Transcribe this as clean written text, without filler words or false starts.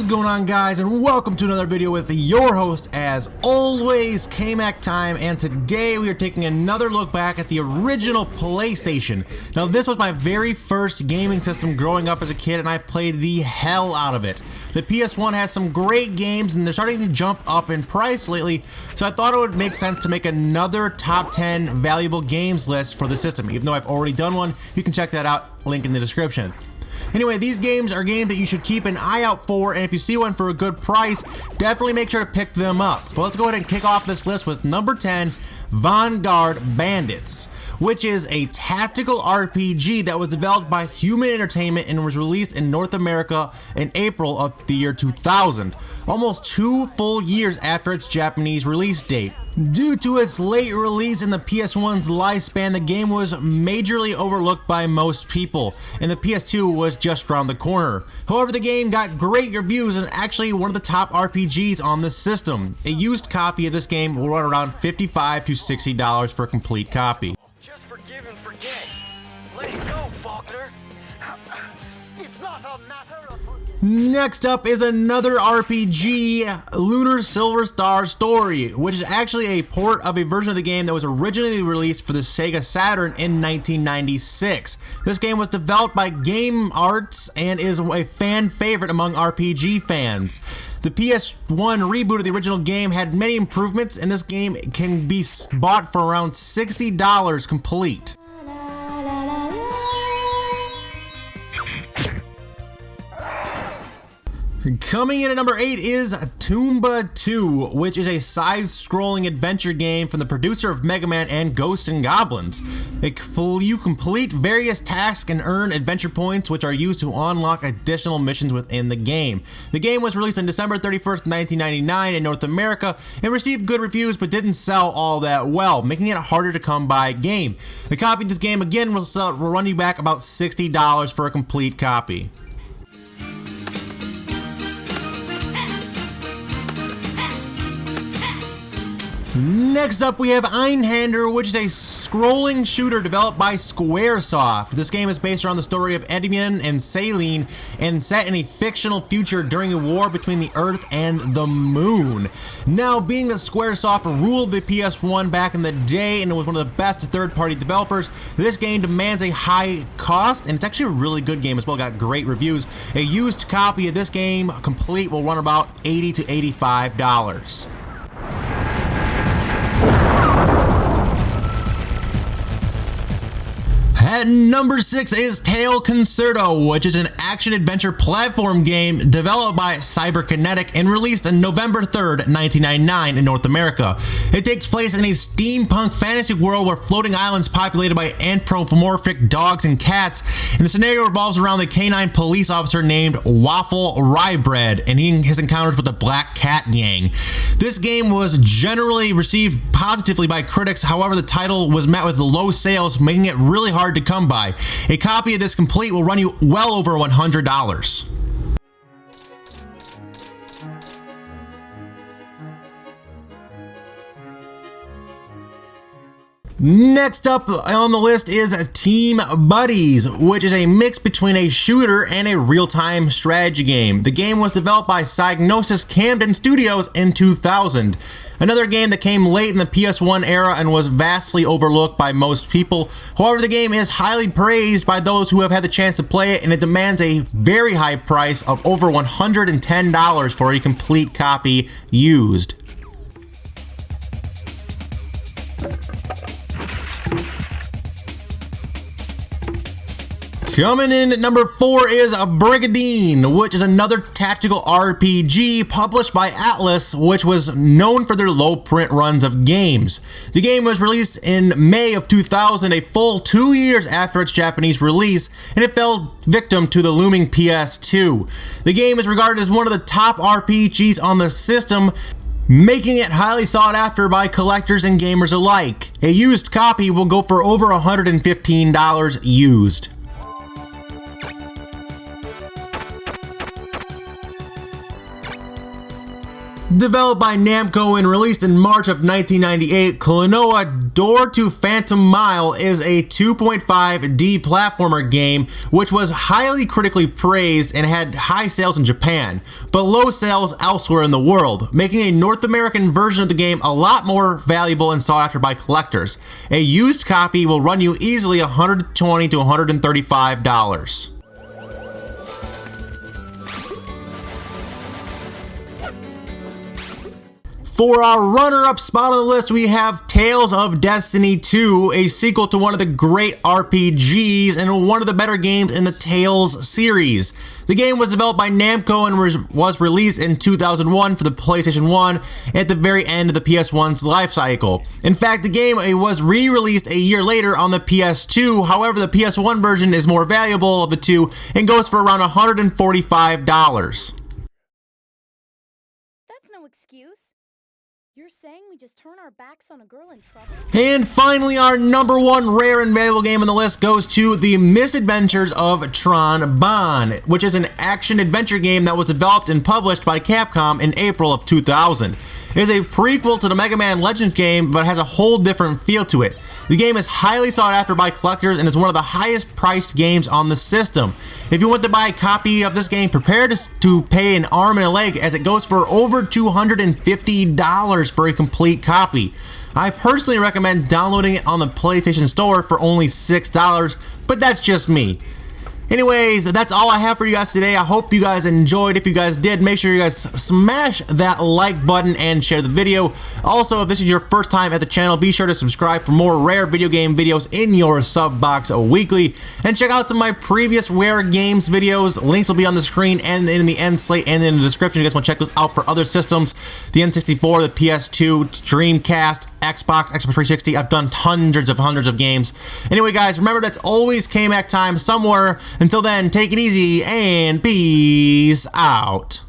going on, guys, and welcome to another video with your host, as always, K-Mac Time, and today we are taking another look back at the original PlayStation. Now, this was my very first gaming system growing up as a kid, and I played the hell out of it. The PS1 has some great games, and they're starting to jump up in price lately, so I thought it would make sense to make another top 10 valuable games list for the system. Even though I've already done one, you can check that out, link in the description. Anyway, these games are games that you should keep an eye out for, and if you see one for a good price, definitely make sure to pick them up. But let's go ahead and kick off this list with number 10, Vanguard Bandits, which is a tactical RPG that was developed by Human Entertainment and was released in North America in April of the year 2000, almost 2 full years after its Japanese release date. Due to its late release in the PS1's lifespan, the game was majorly overlooked by most people, and the PS2 was just around the corner. However, the game got great reviews and actually one of the top RPGs on the system. A used copy of this game will run around $55 to $60 for a complete copy. Just forgive and forget. Let it go, Faulkner. It's not a matter of... Next up is another RPG, Lunar Silver Star Story, which is actually a port of a version of the game that was originally released for the Sega Saturn in 1996. This game was developed by Game Arts and is a fan favorite among RPG fans. The PS1 reboot of the original game had many improvements, and this game can be bought for around $60 complete. Coming in at number 8 is Tomba 2, which is a side-scrolling adventure game from the producer of Mega Man and Ghosts and Goblins. You complete various tasks and earn adventure points, which are used to unlock additional missions within the game. The game was released on December 31st, 1999 in North America and received good reviews but didn't sell all that well, making it a harder to come by game. The copy of this game again will run you back about $60 for a complete copy. Next up, we have Einhander, which is a scrolling shooter developed by Squaresoft. This game is based around the story of Eddy and Saline and set in a fictional future during a war between the Earth and the Moon. Now, being that Squaresoft ruled the PS1 back in the day and it was one of the best third-party developers, this game demands a high cost, and it's actually a really good game as well, got great reviews. A used copy of this game, complete, will run about $80 to $85. At number 6 is Concerto, which is an action-adventure platform game developed by Cyberkinetic and released on November 3rd, 1999 in North America. It takes place in a steampunk fantasy world where floating islands populated by anthropomorphic dogs and cats, and the scenario revolves around the canine police officer named Waffle Ryebread and his encounters with the Black Cat Gang. This game was generally received positively by critics, however the title was met with low sales, making it really hard to come by. A copy of this complete will run you well over $100. Next up on the list is Team Buddies, which is a mix between a shooter and a real-time strategy game. The game was developed by Psygnosis Camden Studios in 2000. Another game that came late in the PS1 era and was vastly overlooked by most people. However, the game is highly praised by those who have had the chance to play it, and it demands a very high price of over $110 for a complete copy used. Coming in at number 4 is Brigade, which is another tactical RPG published by Atlas, which was known for their low print runs of games. The game was released in May of 2000, a full 2 years after its Japanese release, and it fell victim to the looming PS2. The game is regarded as one of the top RPGs on the system, making it highly sought after by collectors and gamers alike. A used copy will go for over $115 used. Developed by Namco and released in March of 1998, Kenoa Door to Phantom Mile is a 2.5D platformer game which was highly critically praised and had high sales in Japan, but low sales elsewhere in the world, making a North American version of the game a lot more valuable and sought after by collectors. A used copy will run you easily $120 to $135. For our runner-up spot on the list, we have Tales of Destiny 2, a sequel to one of the great RPGs and one of the better games in the Tales series. The game was developed by Namco and was released in 2001 for the PlayStation 1 at the very end of the PS1's life cycle. In fact, the game was re-released a year later on the PS2, however the PS1 version is more valuable of the two and goes for around $145. That's no excuse. You're saying we just turn our backs on a girl in trouble? And finally, our number one rare and valuable game on the list goes to the Misadventures of Tron, which is an action-adventure game that was developed and published by Capcom in April of 2000. It is a prequel to the Mega Man Legends game, but has a whole different feel to it. The game is highly sought after by collectors and is one of the highest priced games on the system. If you want to buy a copy of this game, prepare to pay an arm and a leg, as it goes for over $250 for a complete copy. I personally recommend downloading it on the PlayStation Store for only $6, but that's just me. Anyways, that's all I have for you guys today. I hope you guys enjoyed. If you guys did, make sure you guys smash that like button and share the video. Also, if this is your first time at the channel, be sure to subscribe for more rare video game videos in your sub box weekly. And check out some of my previous rare games videos. Links will be on the screen and in the end slate and in the description. You guys want to check those out for other systems. The N64, the PS2, Dreamcast, Xbox 360. I've done hundreds of games. Anyway, guys, remember that's always KMAC time somewhere. Until then, take it easy and peace out.